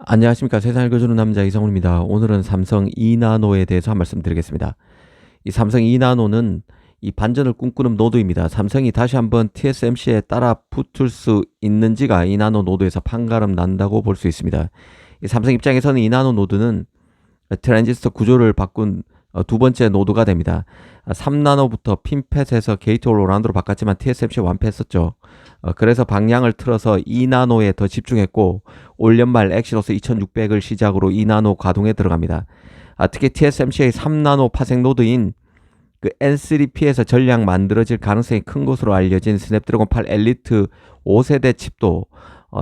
안녕하십니까. 세상을 읽어주는 남자 이성훈입니다. 오늘은 삼성 2나노에 대해서 한 말씀 드리겠습니다. 이 삼성 2나노는 이 반전을 꿈꾸는 노드입니다. 삼성이 다시 한번 TSMC에 따라 붙을 수 있는지가 2나노 노드에서 판가름 난다고 볼 수 있습니다. 이 삼성 입장에서는 2나노 노드는 트랜지스터 구조를 바꾼 두 번째 노드가 됩니다. 3나노부터 핀팻에서 게이트 올로란드로 바꿨지만 TSMC 완패했었죠. 그래서 방향을 틀어서 2나노에 더 집중했고 올 연말 엑시노스 2600을 시작으로 2나노 가동에 들어갑니다. 특히 TSMC의 3나노 파생 노드인 그 N3P에서 전량 만들어질 가능성이 큰 것으로 알려진 스냅드래곤 8 엘리트 5세대 칩도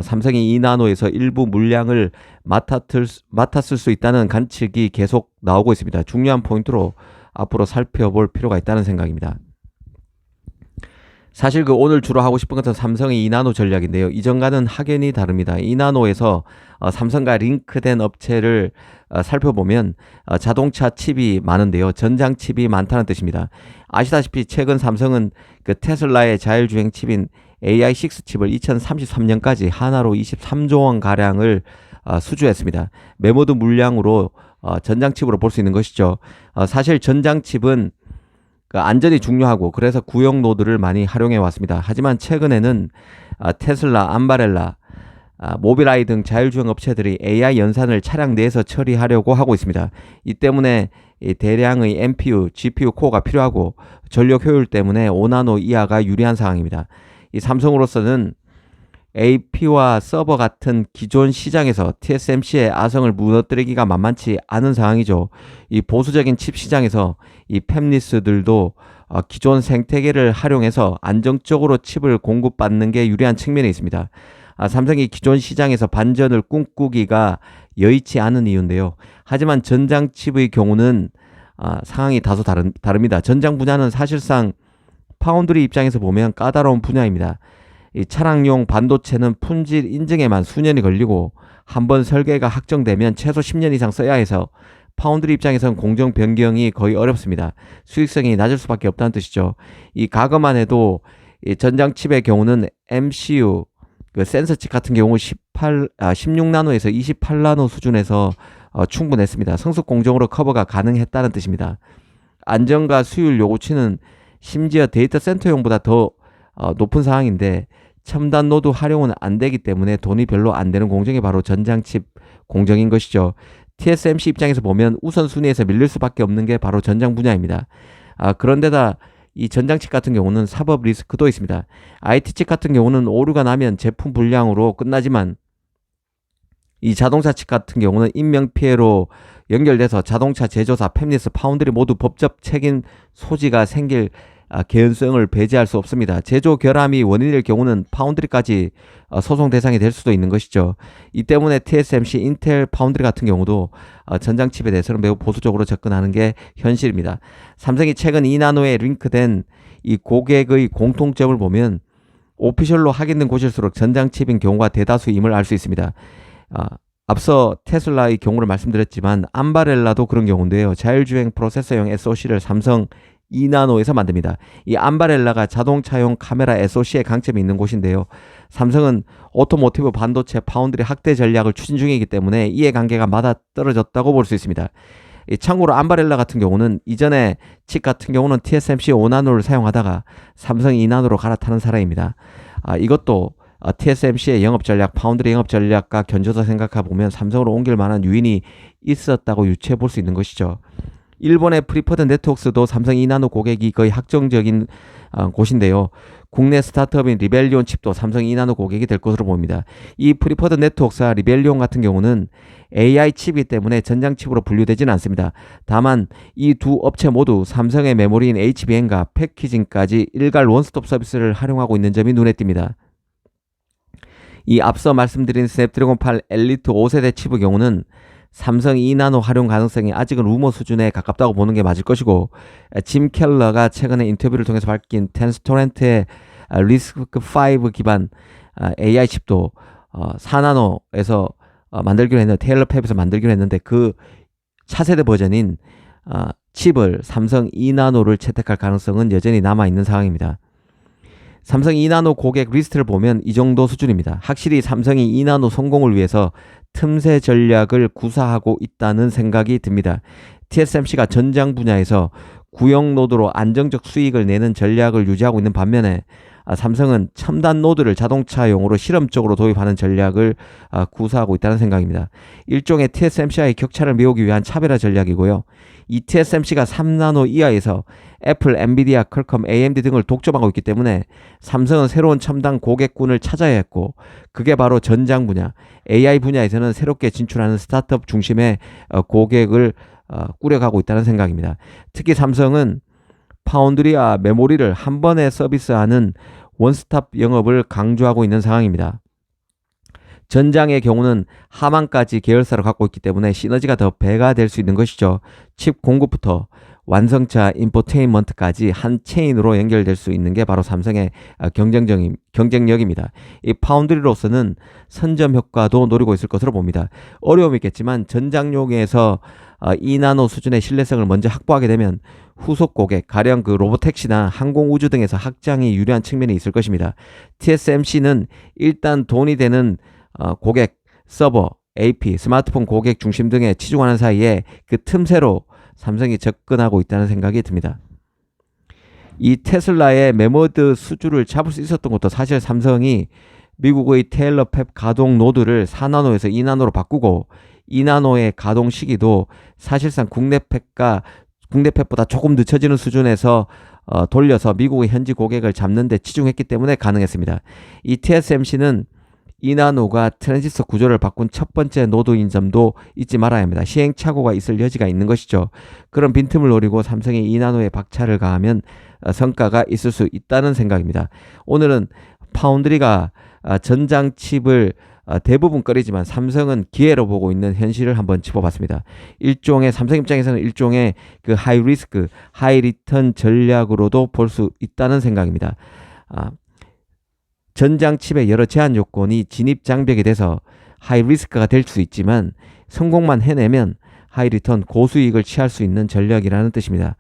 삼성이 2나노에서 일부 물량을 맡았을 수 있다는 관측이 계속 나오고 있습니다. 중요한 포인트로 앞으로 살펴볼 필요가 있다는 생각입니다. 사실 오늘 주로 하고 싶은 것은 삼성의 2나노 전략인데요. 이전과는 확연히 다릅니다. 2나노에서 삼성과 링크된 업체를 살펴보면 자동차 칩이 많은데요. 전장 칩이 많다는 뜻입니다. 아시다시피 최근 삼성은 그 테슬라의 자율주행 칩인 AI6 칩을 2033년까지 하나로 23조 원 가량을 수주했습니다. 메모드 물량으로 전장칩으로 볼 수 있는 것이죠. 사실 전장칩은 안전이 중요하고 그래서 구형 노드를 많이 활용해 왔습니다. 하지만 최근에는 테슬라, 암바렐라, 모빌아이 등 자율주행 업체들이 AI 연산을 차량 내에서 처리하려고 하고 있습니다. 이 때문에 대량의 NPU, GPU 코어가 필요하고 전력 효율 때문에 5나노 이하가 유리한 상황입니다. 이 삼성으로서는 AP와 서버 같은 기존 시장에서 TSMC의 아성을 무너뜨리기가 만만치 않은 상황이죠. 이 보수적인 칩 시장에서 이 팹리스들도 기존 생태계를 활용해서 안정적으로 칩을 공급받는 게 유리한 측면이 있습니다. 삼성이 기존 시장에서 반전을 꿈꾸기가 여의치 않은 이유인데요. 하지만 전장 칩의 경우는 상황이 다소 다릅니다. 전장 분야는 사실상 파운드리 입장에서 보면 까다로운 분야입니다. 이 차량용 반도체는 품질 인증에만 수년이 걸리고 한번 설계가 확정되면 최소 10년 이상 써야 해서 파운드리 입장에서는 공정 변경이 거의 어렵습니다. 수익성이 낮을 수밖에 없다는 뜻이죠. 이 과거만 해도 이 전장칩의 경우는 MCU 그 센서 칩 같은 경우 16나노에서 28나노 수준에서 충분했습니다. 성숙 공정으로 커버가 가능했다는 뜻입니다. 안정과 수율 요구치는 심지어 데이터 센터용보다 더 높은 상황인데 첨단 노드 활용은 안 되기 때문에 돈이 별로 안 되는 공정이 바로 전장칩 공정인 것이죠. TSMC 입장에서 보면 우선순위에서 밀릴 수밖에 없는 게 바로 전장 분야입니다. 그런데다 이 전장칩 같은 경우는 사법 리스크도 있습니다. IT칩 같은 경우는 오류가 나면 제품 불량으로 끝나지만 이 자동차 칩 같은 경우는 인명피해로 연결돼서 자동차 제조사, 팹리스, 파운드리 모두 법적 책임 소지가 생길 개연성을 배제할 수 없습니다. 제조 결함이 원인일 경우는 파운드리까지 소송 대상이 될 수도 있는 것이죠. 이 때문에 TSMC, 인텔, 파운드리 같은 경우도 전장칩에 대해서는 매우 보수적으로 접근하는 게 현실입니다. 삼성이 최근 2나노에 링크된 이 고객의 공통점을 보면 오피셜로 확인된 곳일수록 전장칩인 경우가 대다수임을 알 수 있습니다. 앞서 테슬라의 경우를 말씀드렸지만 암바렐라도 그런 경우인데요. 자율주행 프로세서용 SoC를 삼성 2나노에서 만듭니다. 이 암바렐라가 자동차용 카메라 SoC에 강점이 있는 곳인데요. 삼성은 오토모티브 반도체 파운드리 확대 전략을 추진 중이기 때문에 이해관계가 맞아떨어졌다고 볼 수 있습니다. 참고로 암바렐라 같은 경우는 이전에 칩 같은 경우는 TSMC 5나노를 사용하다가 삼성 2나노로 갈아타는 사례입니다. 이것도 TSMC의 영업전략, 파운드리 영업전략과 견줘서 생각해보면 삼성으로 옮길 만한 요인이 있었다고 유추해 볼 수 있는 것이죠. 일본의 프리퍼드 네트워크스도 삼성 2나노 고객이 거의 확정적인 곳인데요. 국내 스타트업인 리벨리온 칩도 삼성 2나노 고객이 될 것으로 보입니다. 이 프리퍼드 네트워크스와 리벨리온 같은 경우는 AI 칩이기 때문에 전장 칩으로 분류되지는 않습니다. 다만 이 두 업체 모두 삼성의 메모리인 HBM과 패키징까지 일괄 원스톱 서비스를 활용하고 있는 점이 눈에 띕니다. 이 앞서 말씀드린 스냅드래곤 8 엘리트 5세대 칩의 경우는 삼성 2나노 활용 가능성이 아직은 루머 수준에 가깝다고 보는 게 맞을 것이고 짐 켈러가 최근에 인터뷰를 통해서 밝힌 텐스토렌트의 리스크5 기반 AI 칩도 4나노에서 만들기로 했는데 테일러 팹에서 만들기로 했는데 그 차세대 버전인 칩을 삼성 2나노를 채택할 가능성은 여전히 남아있는 상황입니다. 삼성 2나노 고객 리스트를 보면 이 정도 수준입니다. 확실히 삼성이 2나노 성공을 위해서 틈새 전략을 구사하고 있다는 생각이 듭니다. TSMC가 전장 분야에서 구형 노드로 안정적 수익을 내는 전략을 유지하고 있는 반면에 삼성은 첨단 노드를 자동차용으로 실험적으로 도입하는 전략을 구사하고 있다는 생각입니다. 일종의 TSMC와의 격차를 메우기 위한 차별화 전략이고요. 이 TSMC가 3나노 이하에서 애플, 엔비디아, 퀄컴, AMD 등을 독점하고 있기 때문에 삼성은 새로운 첨단 고객군을 찾아야 했고, 그게 바로 전장 분야, AI 분야에서는 새롭게 진출하는 스타트업 중심의 고객을 꾸려가고 있다는 생각입니다. 특히 삼성은 파운드리와 메모리를 한 번에 서비스하는 원스톱 영업을 강조하고 있는 상황입니다. 전장의 경우는 하만까지 계열사를 갖고 있기 때문에 시너지가 더 배가 될 수 있는 것이죠. 칩 공급부터 완성차, 인포테인먼트까지 한 체인으로 연결될 수 있는 게 바로 삼성의 경쟁력입니다. 이 파운드리로서는 선점 효과도 노리고 있을 것으로 봅니다. 어려움이 있겠지만 전장용에서 2나노 수준의 신뢰성을 먼저 확보하게 되면 후속 고객, 가령 그 로보택시나 항공우주 등에서 확장이 유리한 측면이 있을 것입니다. TSMC는 일단 돈이 되는 고객, 서버, AP, 스마트폰 고객 중심 등에 치중하는 사이에 그 틈새로 삼성이 접근하고 있다는 생각이 듭니다. 이 테슬라의 메모드 수주를 잡을 수 있었던 것도 사실 삼성이 미국의 테일러 팹 가동 노드를 4나노에서 2나노로 바꾸고 2나노의 가동 시기도 사실상 국내 팹보다 조금 늦춰지는 수준에서 돌려서 미국의 현지 고객을 잡는 데 치중했기 때문에 가능했습니다. 이 TSMC는 2나노가 트랜지스터 구조를 바꾼 첫 번째 노드인 점도 잊지 말아야 합니다. 시행착오가 있을 여지가 있는 것이죠. 그런 빈틈을 노리고 삼성이 2나노에 박차를 가하면 성과가 있을 수 있다는 생각입니다. 오늘은 파운드리가 전장 칩을 대부분 꺼리지만 삼성은 기회로 보고 있는 현실을 한번 짚어봤습니다. 일종의 삼성 입장에서는 일종의 그 하이 리스크, 하이 리턴 전략으로도 볼 수 있다는 생각입니다. 전장 칩의 여러 제한 요건이 진입 장벽이 돼서 하이 리스크가 될 수 있지만 성공만 해내면 하이 리턴 고수익을 취할 수 있는 전략이라는 뜻입니다.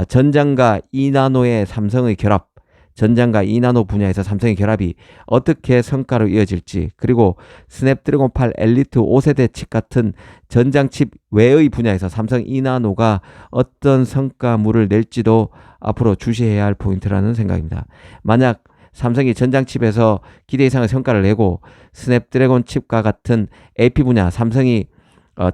전장과 2나노의 삼성의 결합, 전장과 2나노 분야에서 삼성의 결합이 어떻게 성과로 이어질지, 그리고 스냅드래곤 8 엘리트 5세대 칩 같은 전장 칩 외의 분야에서 삼성 2나노가 어떤 성과물을 낼지도 앞으로 주시해야 할 포인트라는 생각입니다. 만약 삼성이 전장칩에서 기대 이상의 성과를 내고 스냅드래곤 칩과 같은 AP 분야, 삼성이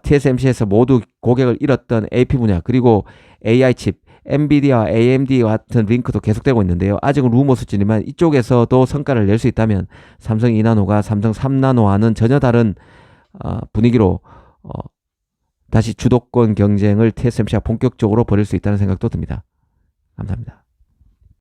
TSMC에서 모두 고객을 잃었던 AP 분야, 그리고 AI 칩, 엔비디아와 AMD와 같은 링크도 계속되고 있는데요. 아직은 루머 수준이지만 이쪽에서도 성과를 낼 수 있다면 삼성 2나노가 삼성 3나노와는 전혀 다른 분위기로 다시 주도권 경쟁을 TSMC가 본격적으로 벌일 수 있다는 생각도 듭니다. 감사합니다.